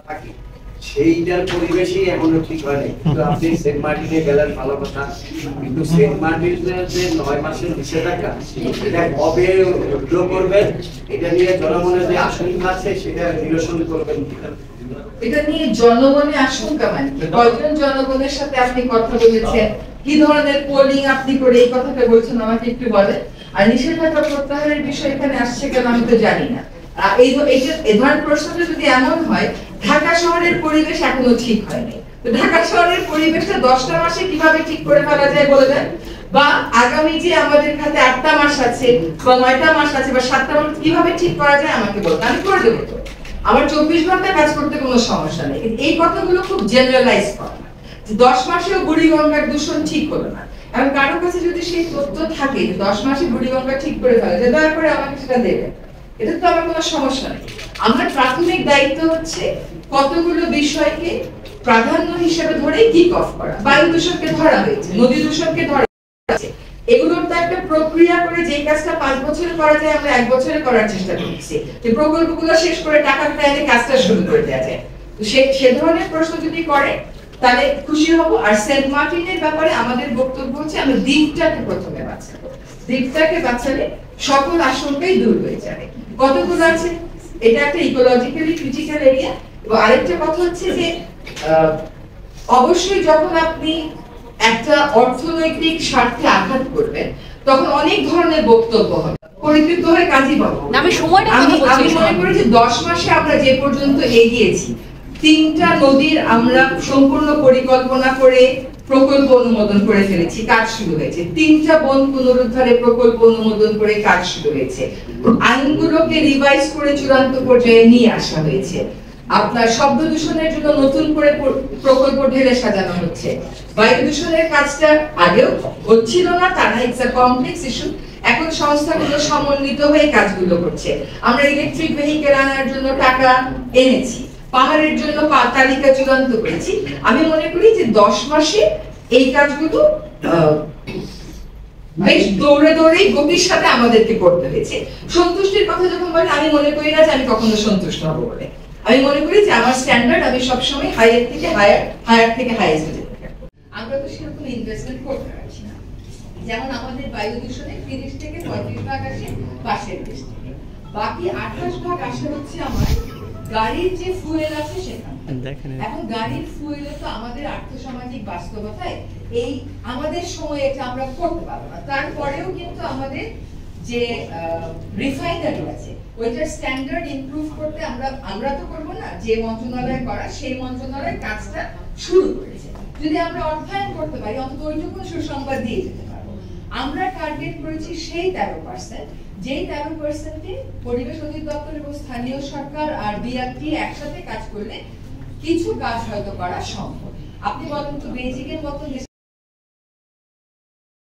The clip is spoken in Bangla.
থাকে সেইটার পরিবেশই এখনো ঠিক হয় নাই। কিন্তু আপনি সেন্ট মার্টিনে গেলেন ভালো কথা, কিন্তু সেন্ট মার্টিনের যে 9 মাসের নিষেধাজ্ঞা এটা কবে উইথড্র করবেন, এটা নিয়ে জনমনে যে আশঙ্কা আছে সেটা নিরসন করবেন। এটা নিয়ে জনগণে আশঙ্কা মানে কয়জন জনগণের সাথে আপনি কথা বলেছেন, কি ধরনের পোলিং আপনি করে এই কথাটা বলছেন আমাকে একটু বলেন। আর নিষেধাজ্ঞা প্রত্যাহারের বিষয় এখানে আসছে কেন আমি তো জানি না। এই ধরনের প্রশ্নটা যদি এমন হয়, ঢাকা শহরের পরিবেশ এখনো ঠিক হয়নি, তো ঢাকা শহরের পরিবেশটা 10টা মাসে কিভাবে ঠিক করে ফেলা যায় বলে দেন, বা আগামী যে আমাদের হাতে 8টা মাস আছে বা 9টা মাস আছে বা 7টা মাস কিভাবে ঠিক করা যায় আমাকে বলুন, আমি করে দেবো। তো আমার 24 ঘন্টা কাজ করতে কোনো সমস্যা নেই, এই কথাগুলো খুব জেনারেলাইজ করা না, যে 10 মাসেও বুড়িগঙ্গার দূষণ ঠিক হলো না। এখন কারো কাছে যদি সেই তথ্য থাকে যে 10 মাসে বুড়িগঙ্গা ঠিক করে ফেলা যায়, দয়া করে আমাকে সেটা দেবেন, এটা তো আমার কোনো সমস্যা নেই। আমার প্রাথমিক দায়িত্ব হচ্ছে কতগুলো বিষয়কে প্রাধান্য হিসেবে ধরে কিক অফ করা। বায়ু দূষণকে ধরা হয়েছে, নদী দূষণকে ধরা হয়েছে, এগুলোর তো একটা প্রক্রিয়া করে যে কাজটা 5 বছরে করা যায় আমরা 1 বছরে করার চেষ্টা করছি, যে প্রকল্পগুলো শেষ করে টাকা পেয়ে কাজটা শুরু করে দেওয়া যায়। তো সে ধরনের প্রশ্ন যদি করে তাহলে খুশি হব। আর সেন্ট মার্টিনের ব্যাপারে আমাদের বক্তব্য হচ্ছে আমরা দ্বীপটাকে প্রথমে বাঁচাবো, দ্বীপটাকে বাঁচালে সকল আশঙ্কাই দূর হয়ে যাবে। কতগুলো আছে, এটা একটা ইকোলজিক্যালি ক্রিটিক্যাল এরিয়া। এবং আরেকটা কথা হচ্ছে যে অবশ্যই যখন আপনি একটা অর্থনৈতিক স্বার্থে আঘাত করবেন তখন অনেক ধরনের বক্তব্য হবে, পরিতৃপ্ত হয়ে কাজই পাবো। আমি মনে করি যে 10 মাসে আমরা যে পর্যন্ত এগিয়েছি, 3টা নদীর আমরা সম্পূর্ণ পরিকল্পনা করে প্রকল্প অনুমোদন করে ফেলেছি, কাজ শুরু হয়েছে। 3টা বন পুনরুদ্ধারে প্রকল্প অনুমোদন করে কাজ শুরু হয়েছে। আইনগুলোকে রিভাইজ করে চূড়ান্ত পর্যায়ে নিয়ে আসা হয়েছে। আপনার শব্দ দূষণের জন্য নতুন করে প্রকল্প ঢেলে সাজানো হচ্ছে। বায়ু দূষণের কাজটা আগেও হচ্ছিল না তা না, ইটস আ কমপ্লেক্স ইস্যু। এখন সংস্থাগুলো সমন্বিত হয়ে কাজগুলো করছে। আমরা ইলেকট্রিক ভেহিকেল আনার জন্য টাকা এনেছি, পাহাড়ের জন্য তালিকা চূড়ান্ত করেছি। আমি মনে করি যে 10 মাসে এই কাজগুলো বেশ দৌড়ে দৌড়ে গতির সাথে আমাদেরকে করতে হয়েছে। সন্তুষ্টির কথা যখন বলেন, আমি মনে করি না যে আমি কখনো সন্তুষ্ট হব বলে। আমি মনে করি যে আমার স্ট্যান্ডার্ড আমি সবসময় হায়ার থেকে হায়ার থেকে হাইয়েস্টে যেতে থাকবো। আমরা তো সেরকম ইনভেস্টমেন্ট করতে পারছি না। যেমন আমাদের বায়ু দূষণে 30 থেকে 35% আসে পাশের দেশ থেকে, বাকি 28% আসে হচ্ছে আমার গাড়ির যে ফুয়েল আছে সেখানে। এখন গাড়ির ফুয়েলে তো আমাদের আর্থসামাজিক বাস্তবতায় এই আমাদের সময় এটা আমরা করতে পারবো না। তারপরেও কিন্তু আমাদের যে রিফাইনারি আছে ওইটার স্ট্যান্ডার্ড ইমপ্রুভ করতে আমরা তো করবো না, যে মন্ত্রণালয় করা সেই মন্ত্রণালয় কাজটা শুরু করেছে। যদি আমরা অর্থায়ন করতে পারি অন্তত ওইটুকু সুসংবাদ দিয়ে যেতে পারবো। আমরা টার্গেট করেছি সেই 13%, যেই 13%-এ পরিবেশ অধিদপ্তর এবং স্থানীয় সরকার আর বিআরটি একসাথে কাজ করলে কিছু কাজ হয়তো করা সম্ভব। আপনি বলেন তো বেজিংয়ের মতো